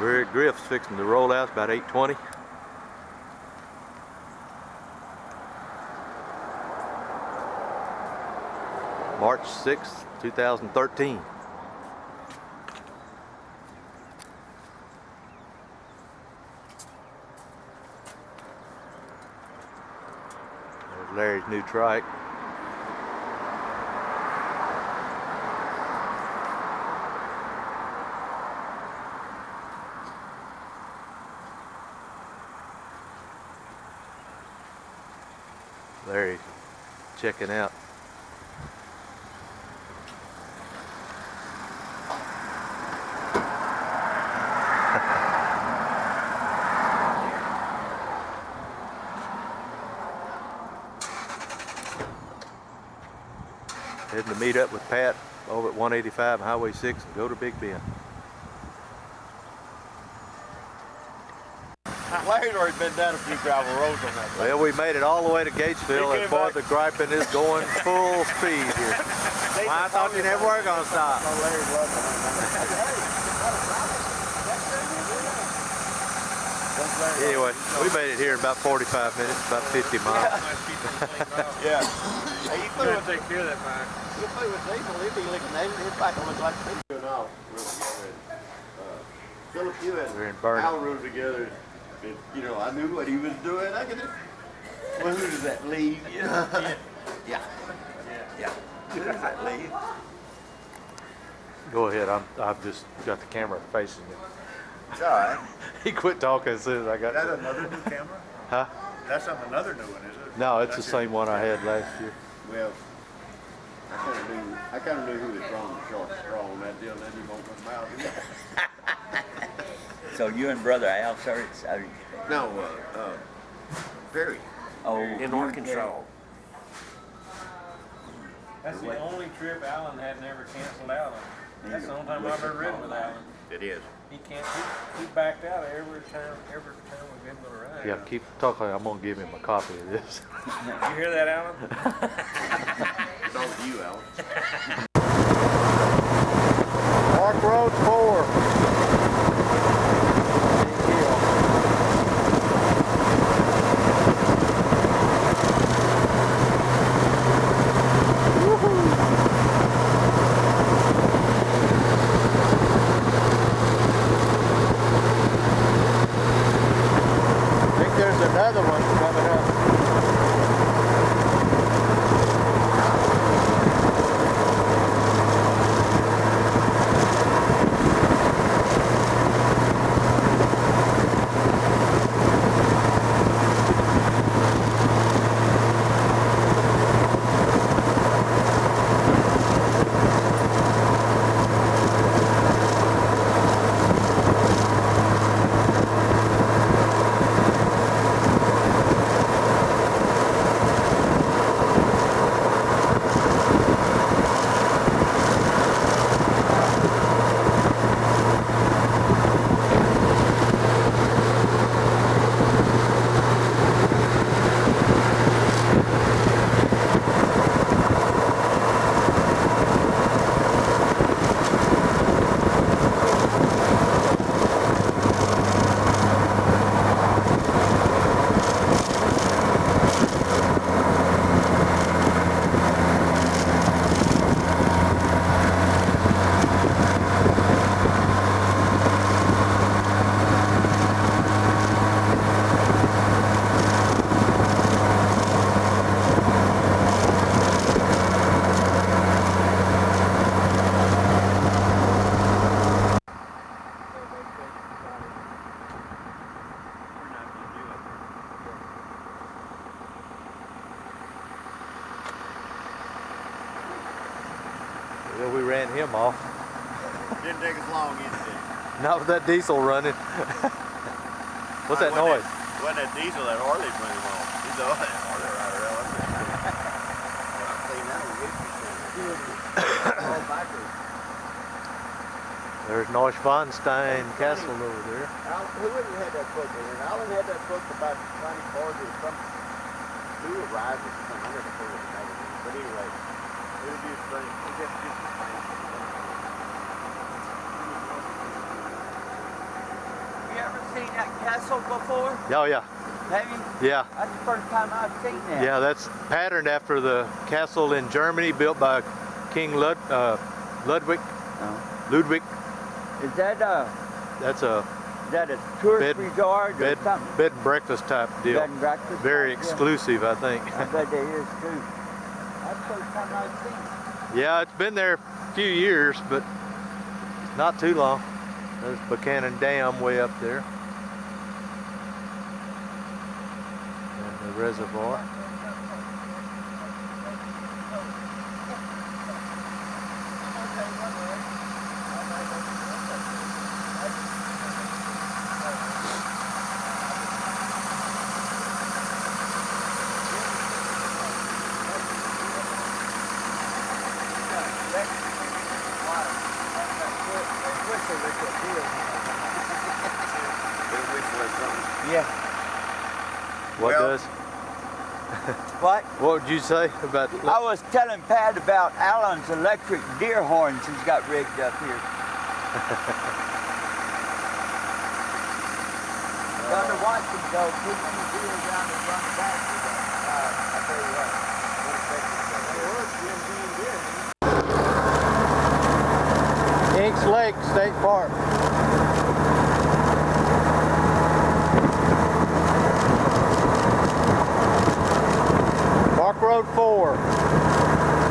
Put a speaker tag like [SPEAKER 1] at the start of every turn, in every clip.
[SPEAKER 1] We're at Griff's fixing to roll out. It's about 8:20. March 6th, 2013. There's Larry's new trike. Larry's checking out. Heading to meet up with Pat over at 185 and Highway 6 and go to Big Bend.
[SPEAKER 2] Larry's already been down a few gravel roads on that thing.
[SPEAKER 1] Well, we made it all the way to Gatesville, and boy, the griping is going full speed here.
[SPEAKER 2] I thought you never were going to stop.
[SPEAKER 1] Anyway, we made it here in about 45 minutes, about 50 miles.
[SPEAKER 2] Yeah. Hey, you
[SPEAKER 3] Gotta take care of that fire.
[SPEAKER 2] You play with diesel, he'd be looking at it, his back will look like me. Philip, you
[SPEAKER 1] We're in
[SPEAKER 2] and
[SPEAKER 1] Vernon.
[SPEAKER 2] Al rode together. And, you know, I knew what he was doing. I could just, well, who does that leave? Yeah. Yeah. Who does that leave?
[SPEAKER 1] Go ahead, I've just got the camera facing you.
[SPEAKER 2] It's all right.
[SPEAKER 1] He quit talking as soon as I got
[SPEAKER 3] Is that
[SPEAKER 1] there.
[SPEAKER 3] another new camera?
[SPEAKER 1] Huh?
[SPEAKER 3] That's another new one, is it?
[SPEAKER 1] No, it's the
[SPEAKER 3] That's
[SPEAKER 1] same one I had last year.
[SPEAKER 2] Well, I kind of knew who was drawing the short straw on that deal, and then he won't come out.
[SPEAKER 4] So you and brother Al started?
[SPEAKER 2] No, Perry.
[SPEAKER 4] Oh,
[SPEAKER 2] In Arkansas.
[SPEAKER 3] That's the only trip Alan had never canceled out on. That's the only time I've ever ridden with Alan.
[SPEAKER 2] It is.
[SPEAKER 3] He backed out every time we've been on a ride.
[SPEAKER 1] Yeah, keep talking. I'm gonna give him a copy of this.
[SPEAKER 3] You hear that, Alan?
[SPEAKER 2] It's all to you, Alan.
[SPEAKER 1] Park Road 4. Another one coming up. Well, we ran him off.
[SPEAKER 2] Didn't take us long, did it?
[SPEAKER 1] Not with that diesel running. What's that noise?
[SPEAKER 2] Wasn't that diesel that Harley's running on? He's a Harley rider, Alan. I've seen that on YouTube. All backers.
[SPEAKER 1] There's Neuschwanstein Castle over there.
[SPEAKER 2] Alan, who had that book in it? Alan had that book about tiny cars or something. Who arrived or something. I never heard of it. But anyway, it would be a strange. It just
[SPEAKER 5] castle before?
[SPEAKER 1] Oh yeah,
[SPEAKER 5] Have you?
[SPEAKER 1] yeah.
[SPEAKER 5] That's the first time I've seen that.
[SPEAKER 1] Yeah, that's patterned after the castle in Germany built by King Ludwig.
[SPEAKER 5] Oh.
[SPEAKER 1] Ludwig.
[SPEAKER 5] Is that
[SPEAKER 1] That's a
[SPEAKER 5] a tourist
[SPEAKER 1] bed,
[SPEAKER 5] resort or
[SPEAKER 1] bed,
[SPEAKER 5] something?
[SPEAKER 1] bed and breakfast type deal.
[SPEAKER 5] Bed and breakfast?
[SPEAKER 1] Very
[SPEAKER 5] type deal?
[SPEAKER 1] exclusive, I think.
[SPEAKER 5] I bet there is too. That's the first time I've seen it.
[SPEAKER 1] Yeah, it's been there a few years, but not too long. There's Buchanan Dam way up there. And the reservoir.
[SPEAKER 5] Yeah.
[SPEAKER 1] What
[SPEAKER 2] Well-
[SPEAKER 1] does?
[SPEAKER 5] What?
[SPEAKER 1] What would you say about?
[SPEAKER 5] I was telling Pat about Alan's electric deer horns he's got rigged up here. Down to watch him go, too many deer around the front back. I tell you what.
[SPEAKER 1] Inks Lake State Park. Park Road 4.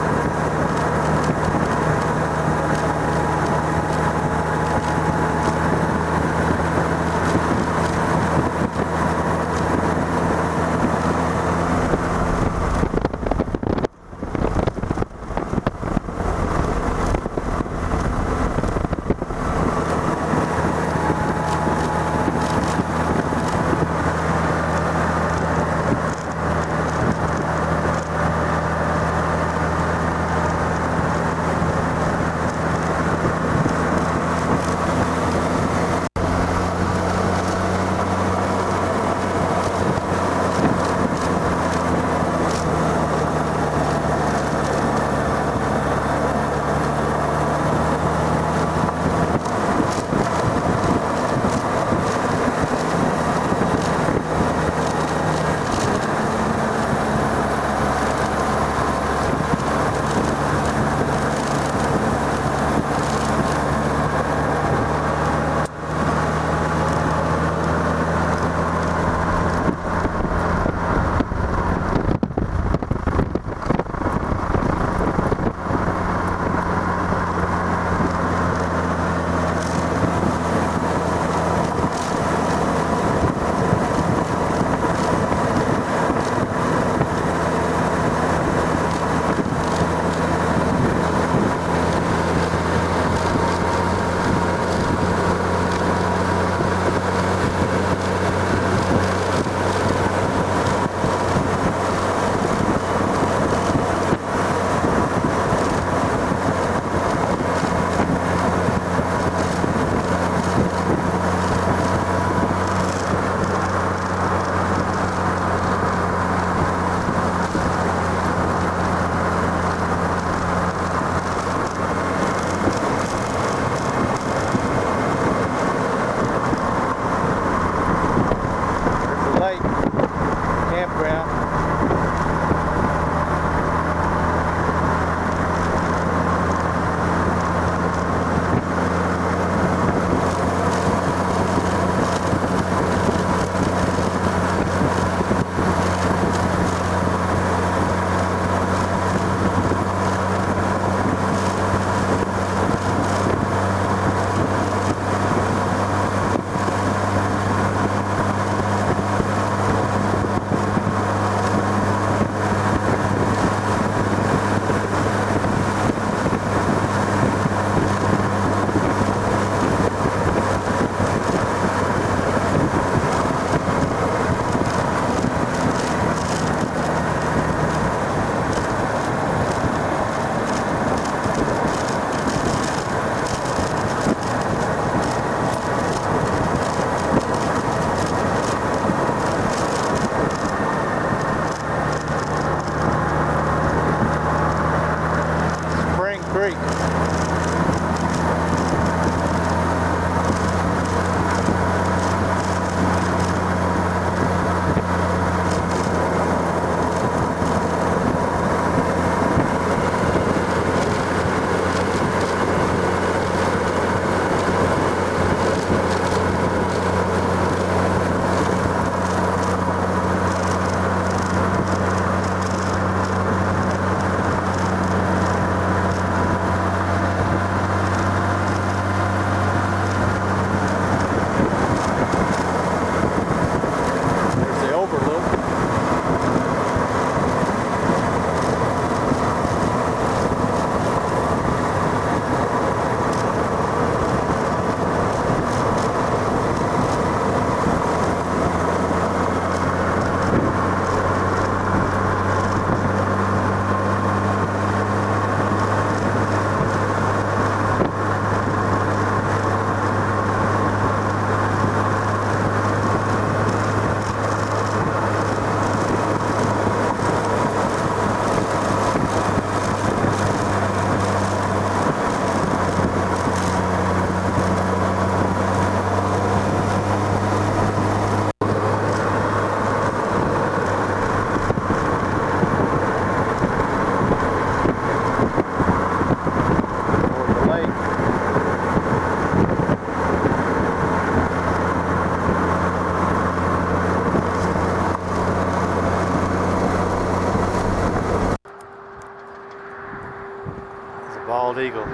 [SPEAKER 1] eagle.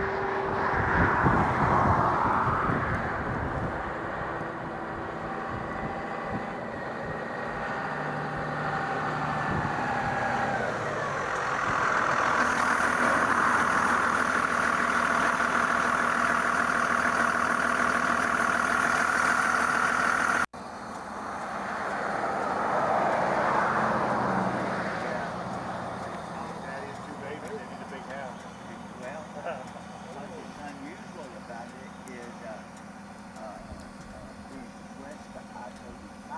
[SPEAKER 2] That is too big, but they need a big house.
[SPEAKER 5] Well, what's unusual about it is we west of I-35.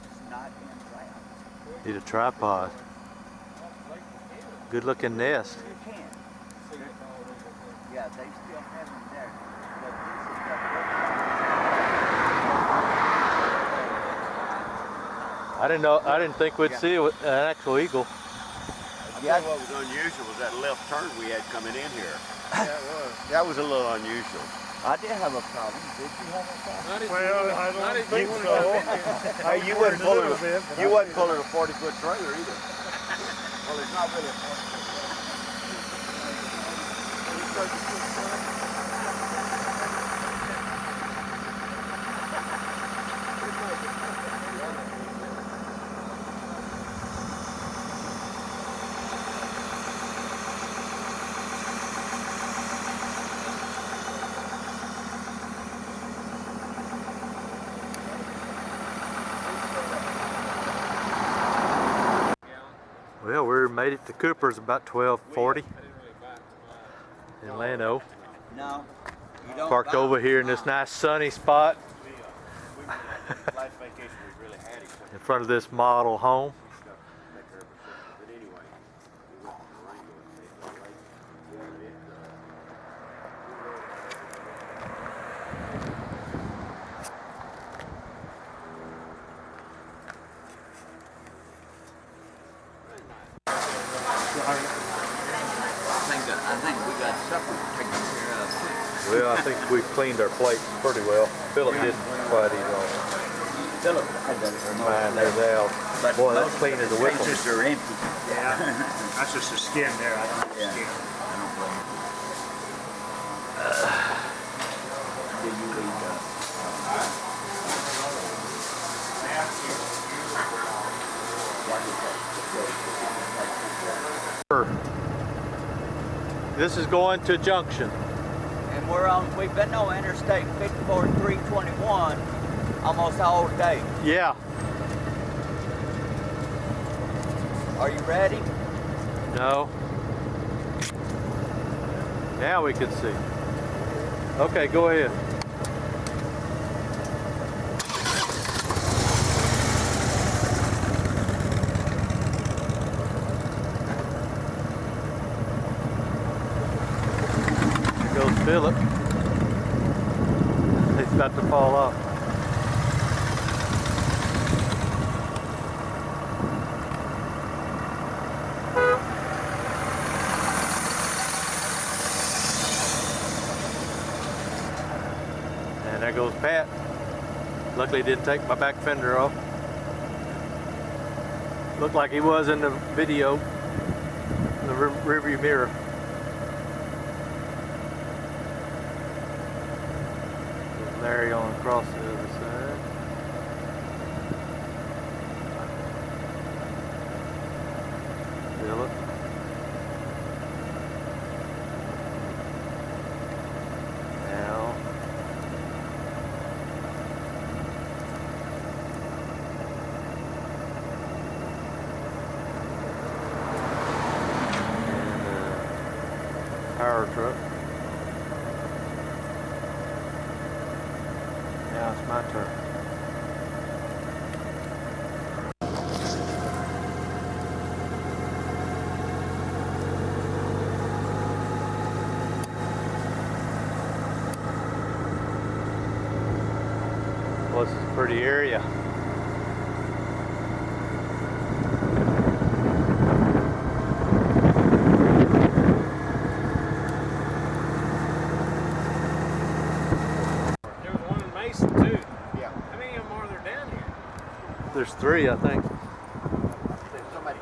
[SPEAKER 5] It's not in route.
[SPEAKER 1] Need a tripod. Good looking nest.
[SPEAKER 5] You can. Yeah, they still have them there. But this is
[SPEAKER 1] I didn't think we'd see an actual eagle.
[SPEAKER 2] I tell you what was unusual was that left turn we had coming in here. Yeah, it was. That was a little unusual.
[SPEAKER 5] I did have a problem. Did you have a problem?
[SPEAKER 2] Well, I don't think so. Hey, you wasn't pulling a 40-foot trailer either. Well, it's not really a 40-foot
[SPEAKER 1] Well, we made it to Cooper's about 12:40 in Llano.
[SPEAKER 5] No. You don't
[SPEAKER 1] Parked
[SPEAKER 5] buy
[SPEAKER 1] over here in this nice sunny spot
[SPEAKER 2] last vacation we really had it.
[SPEAKER 1] in front of this model home.
[SPEAKER 2] But anyway, we went to Durango and stayed till late.
[SPEAKER 5] I think we got supper taken care of.
[SPEAKER 1] Well, I think we've cleaned our plates pretty well. Philip didn't quite eat all.
[SPEAKER 5] Philip had that.
[SPEAKER 1] Mine, there's Al. Boy, that's clean as a whipple.
[SPEAKER 5] Just are empty.
[SPEAKER 2] Yeah, that's just the skin there. I don't
[SPEAKER 5] Yeah.
[SPEAKER 2] skin.
[SPEAKER 5] I don't blame you. Did you eat
[SPEAKER 1] This is going to Junction.
[SPEAKER 5] And we've been on Interstate 54 321 almost all day.
[SPEAKER 1] Yeah.
[SPEAKER 5] Are you ready?
[SPEAKER 1] No. Now we can see. Okay, go ahead. There goes Philip. He's about to fall off. And there goes Pat. Luckily didn't take my back fender off. Looked like he was in the video, the rearview mirror. There's Larry on across the other side. Philip. Al. Power truck. Now it's my turn. Well, this is a pretty area.
[SPEAKER 3] There was one in Mason too.
[SPEAKER 2] Yeah.
[SPEAKER 3] How many of them are there down here?
[SPEAKER 1] There's three, I think.
[SPEAKER 2] Somebody.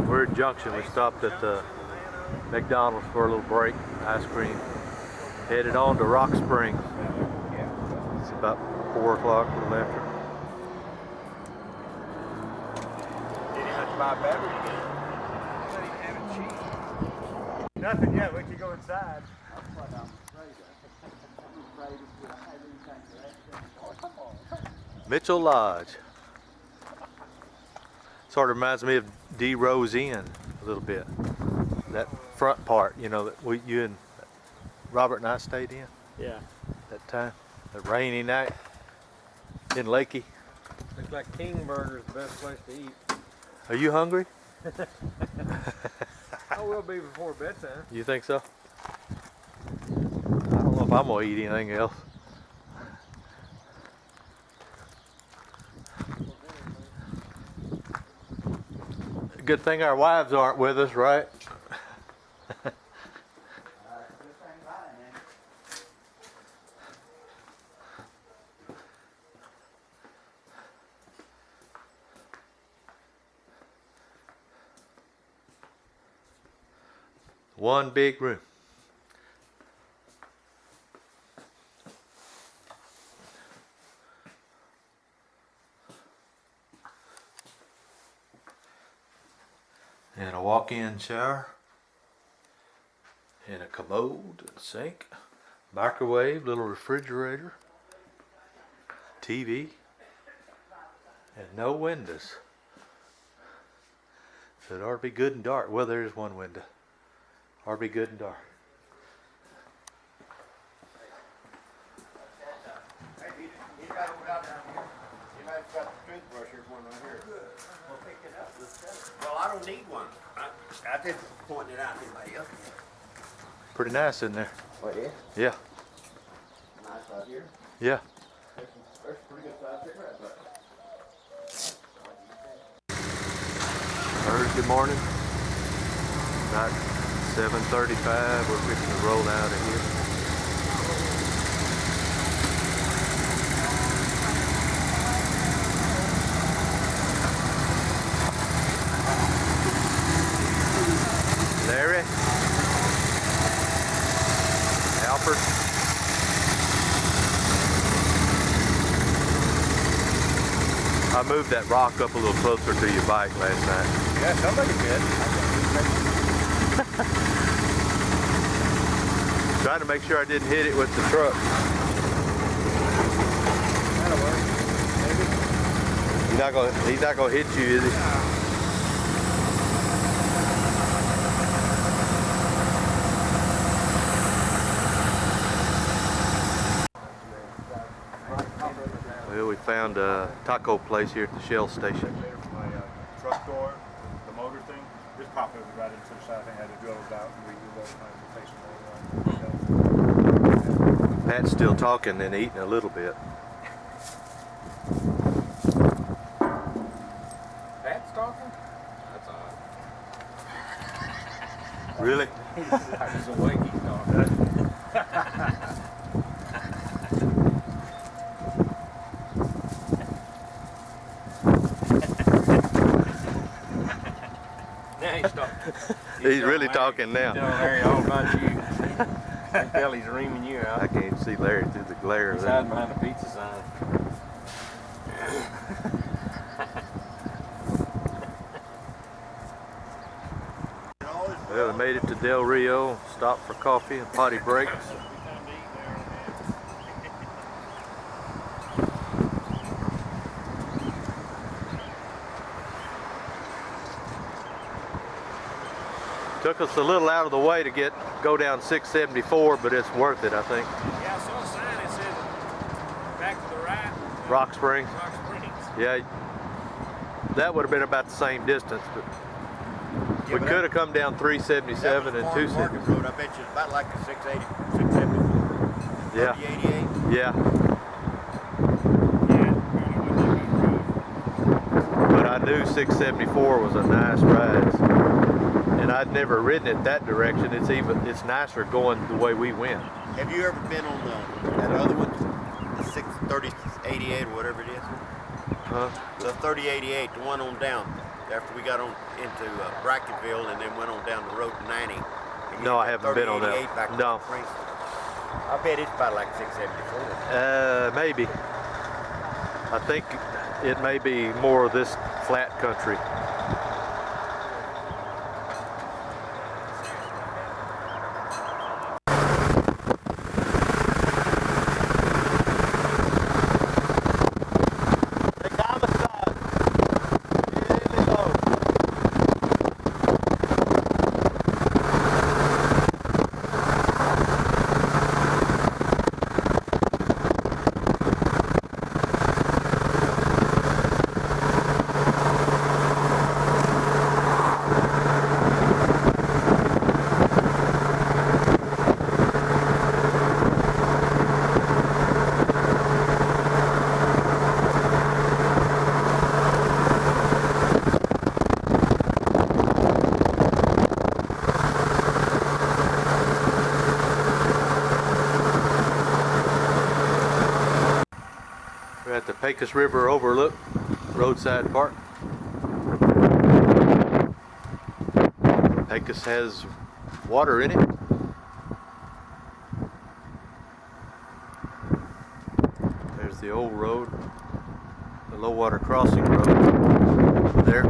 [SPEAKER 1] We're at Junction. We stopped at the McDonald's for a little break, ice cream. Headed on to Rock Springs. It's about 4 o'clock, a little after.
[SPEAKER 2] Did he have to buy a battery again?
[SPEAKER 5] Nothing yet. We could go inside.
[SPEAKER 1] Mitchell Lodge. Sort of reminds me of D Rose Inn a little bit. That front part, you know, that you and Robert and I stayed in
[SPEAKER 2] Yeah.
[SPEAKER 1] that time. That rainy night in Lakey.
[SPEAKER 3] Looks like King Burger's the best place to eat.
[SPEAKER 1] Are you hungry?
[SPEAKER 3] I will be before bedtime.
[SPEAKER 1] You think so? I don't know if I'm gonna eat anything else. Good thing our wives aren't with us, right? One big room. And a walk-in shower. And a commode, and sink, microwave, little refrigerator, TV, and no windows. So it ought to be good and dark. Well, there is one window. Ought to be good and dark.
[SPEAKER 2] Hey, he's got one out down here. He might have got the toothbrush. Here's one right here.
[SPEAKER 5] Good. We'll pick it up.
[SPEAKER 2] Well, I don't need one. I just pointing it out to anybody else.
[SPEAKER 1] Pretty nice in there.
[SPEAKER 2] Oh, yeah?
[SPEAKER 1] Yeah,
[SPEAKER 2] Nice out here.
[SPEAKER 1] yeah.
[SPEAKER 2] There's pretty good size cigarette butt.
[SPEAKER 1] Thursday morning, about 7:35. We're fixing to roll out of here. Larry, Alfred. I moved that rock up a little closer to your bike last night.
[SPEAKER 2] Yeah, somebody did.
[SPEAKER 1] Trying to make sure I didn't hit it with the truck.
[SPEAKER 2] That'll work. Maybe.
[SPEAKER 1] He's not gonna hit you, is he? Well, we found a taco place here at the Shell station.
[SPEAKER 6] Later for my truck door, the motor thing, just pop it right into the side. I had to drill it out and redo those lines.
[SPEAKER 1] Pat's still talking and eating a little bit.
[SPEAKER 3] Pat's talking? That's odd.
[SPEAKER 1] Really?
[SPEAKER 3] He's awake, he's talking. Now he's talking.
[SPEAKER 1] He's really talking now.
[SPEAKER 3] Telling Larry all about you. I can tell he's reaming you out.
[SPEAKER 1] I can't see Larry through the glare of
[SPEAKER 3] He's
[SPEAKER 1] that.
[SPEAKER 3] hiding behind the pizza sign.
[SPEAKER 1] Well, we made it to Del Rio, stopped for coffee and potty breaks. Took us a little out of the way to go down 674, but it's worth it, I think.
[SPEAKER 3] Yeah, I saw a sign that said back to the right.
[SPEAKER 1] Rock Springs.
[SPEAKER 3] Rock Springs.
[SPEAKER 1] Yeah, that would have been about the same distance, but we could have come down 377 and 260.
[SPEAKER 2] Market Road. I bet you it's about like a 680, 674.
[SPEAKER 1] Yeah.
[SPEAKER 2] 3088.
[SPEAKER 1] Yeah. But I knew 674 was a nice ride. And I'd never ridden it that direction. It's nicer going the way we went.
[SPEAKER 2] Have you ever been on that other one, the 63088 or whatever it is?
[SPEAKER 1] Huh?
[SPEAKER 2] The 3088, the one on down after we got on into Bracketville and then went on down the road to 90.
[SPEAKER 1] No, I haven't been on that.
[SPEAKER 2] 3088 back
[SPEAKER 1] No.
[SPEAKER 2] to Princeton. I bet it's about like 674.
[SPEAKER 1] Maybe. I think it may be more of this flat country. We're at the Pecos River overlook, roadside park. Pecos has water in it. There's the old road, the low water crossing road over there.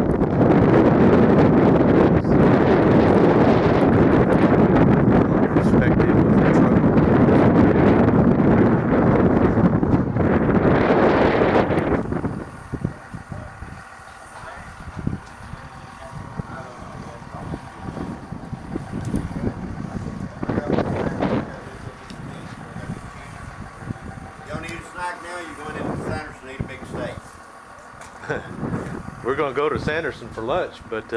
[SPEAKER 1] Perspective of the truck.
[SPEAKER 2] You don't need a snack now, you're going into Sanderson to eat a big steak.
[SPEAKER 1] We're gonna go to Sanderson for lunch, but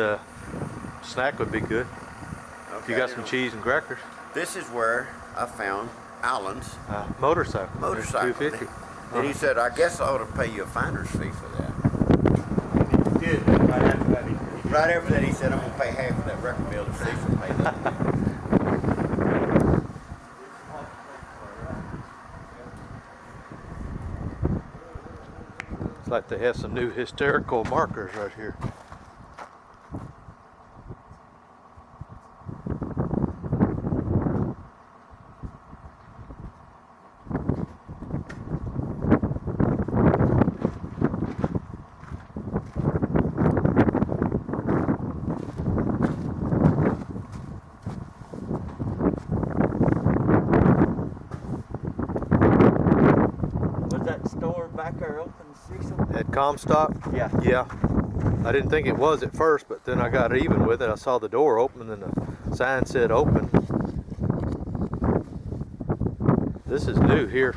[SPEAKER 1] snack would be good. If you got some cheese and crackers.
[SPEAKER 2] This is where I found Alan's
[SPEAKER 1] Motorcycle.
[SPEAKER 2] motorcycle.
[SPEAKER 1] $250.
[SPEAKER 2] And he said, I guess I ought to pay you a finder's fee for that.
[SPEAKER 6] He did. Right after that, he
[SPEAKER 2] Right after that, he said, I'm going to pay half of that record bill to Cecil pay that.
[SPEAKER 1] It's like they have some new hysterical markers right here.
[SPEAKER 5] Was that store back there open, Cecil?
[SPEAKER 1] At Comstock?
[SPEAKER 5] Yeah.
[SPEAKER 1] Yeah. I didn't think it was at first, but then I got even with it. I saw the door open and the sign said open. This is new here.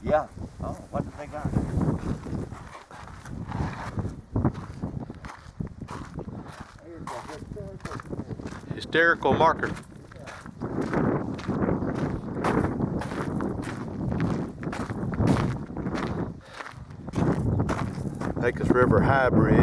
[SPEAKER 5] Yeah. Oh, what did they got?
[SPEAKER 1] Hysterical marker. Pecos River High Bridge.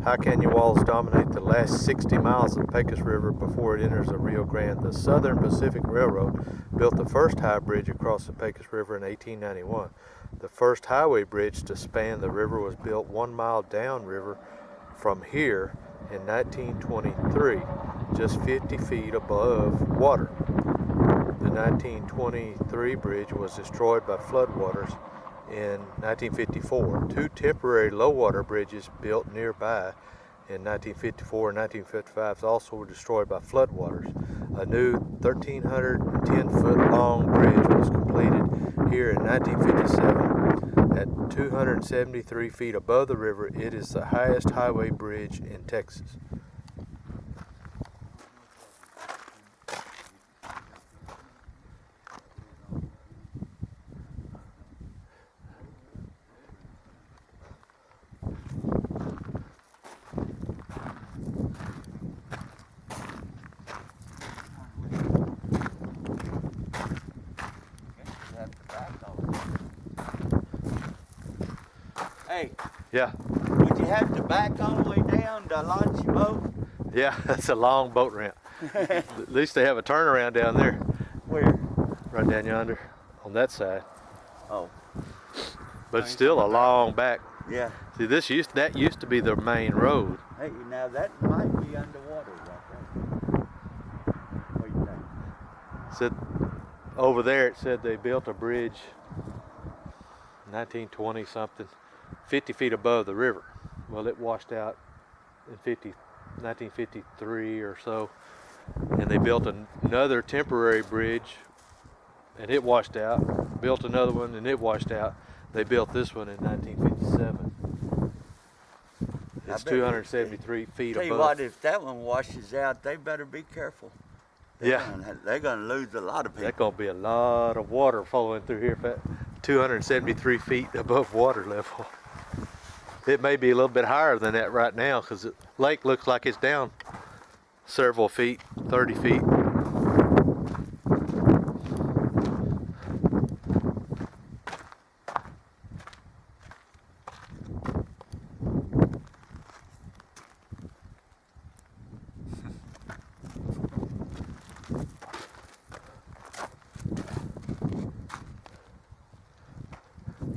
[SPEAKER 1] High canyon walls dominate the last 60 miles of Pecos River before it enters the Rio Grande. The Southern Pacific Railroad built the first high bridge across the Pecos River in 1891. The first highway bridge to span the river was built 1 mile downriver from here in 1923, just 50 feet above water. The 1923 bridge was destroyed by floodwaters in 1954. Two temporary low-water bridges built nearby in 1954 and 1955 also were destroyed by floodwaters. A new 1,310-foot-long bridge was completed here in 1957. At 273 feet above the river, it is the highest highway bridge in Texas.
[SPEAKER 5] Hey,
[SPEAKER 1] Yeah,
[SPEAKER 5] would you have to back all the way down to launch your boat?
[SPEAKER 1] yeah, that's a long boat ramp. At least they have a turnaround down there,
[SPEAKER 5] Where?
[SPEAKER 1] right down yonder, on that side.
[SPEAKER 5] Oh,
[SPEAKER 1] But it's still a long back.
[SPEAKER 5] yeah.
[SPEAKER 1] See, that used to be the main road.
[SPEAKER 5] Hey, now that might be underwater right there.
[SPEAKER 1] Said over there it said they built a bridge 1920 something, 50 feet above the river. Well, it washed out in 1953 or so, and they built another temporary bridge and it washed out. Built another one and it washed out. They built this one in 1957. It's 273 feet
[SPEAKER 5] Tell
[SPEAKER 1] above.
[SPEAKER 5] you what, if that one washes out, they better be careful. They're gonna lose a lot of people.
[SPEAKER 1] That's gonna be a lot of water flowing through here. 273 feet above water level. It may be a little bit higher than that right now because the lake looks like it's down several feet, 30 feet.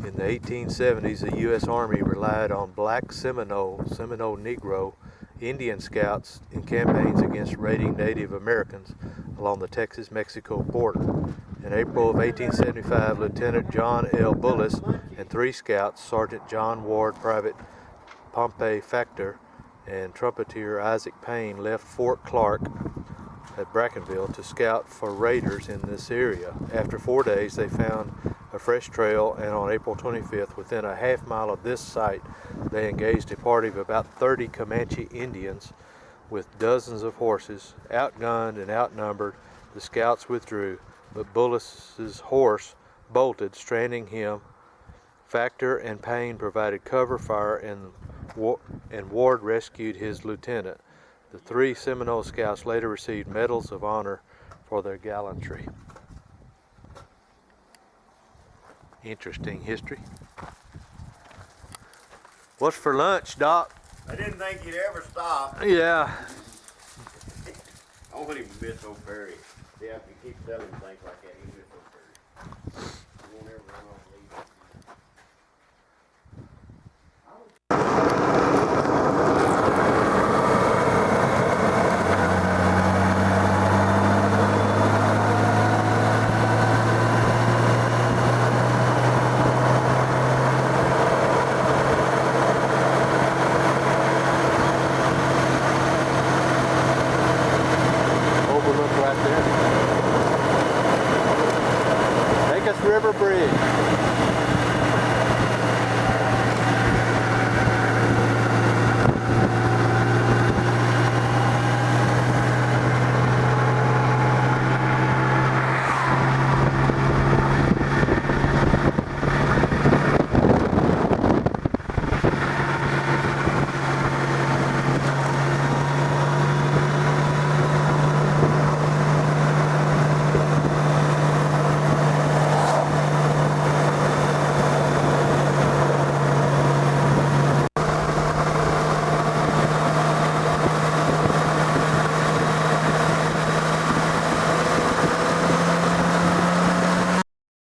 [SPEAKER 1] In the 1870s, the U.S. Army relied on black Seminole Negro Indian scouts in campaigns against raiding Native Americans along the Texas-Mexico border. In April of 1875, Lieutenant John L. Bullis and 3 scouts, Sergeant John Ward, Private Pompey Factor, and trumpeter Isaac Payne, left Fort Clark at Brackenville to scout for raiders in this area. After 4 days, they found a fresh trail, and on April 25th, within a half mile of this site, they engaged a party of about 30 Comanche Indians with dozens of horses. Outgunned and outnumbered, the scouts withdrew, but Bullis's horse bolted, stranding him. Factor and Payne provided cover fire, and Ward rescued his lieutenant. The 3 Seminole scouts later received medals of honor for their gallantry. Interesting history. What's for lunch, Doc?
[SPEAKER 2] I didn't think you'd ever stop.
[SPEAKER 1] Yeah.
[SPEAKER 2] I won't even miss old Perry. Yeah, if you keep selling things like that, you miss old Perry. You won't ever run off leave.
[SPEAKER 1] Overlook right there. Pecos River Bridge.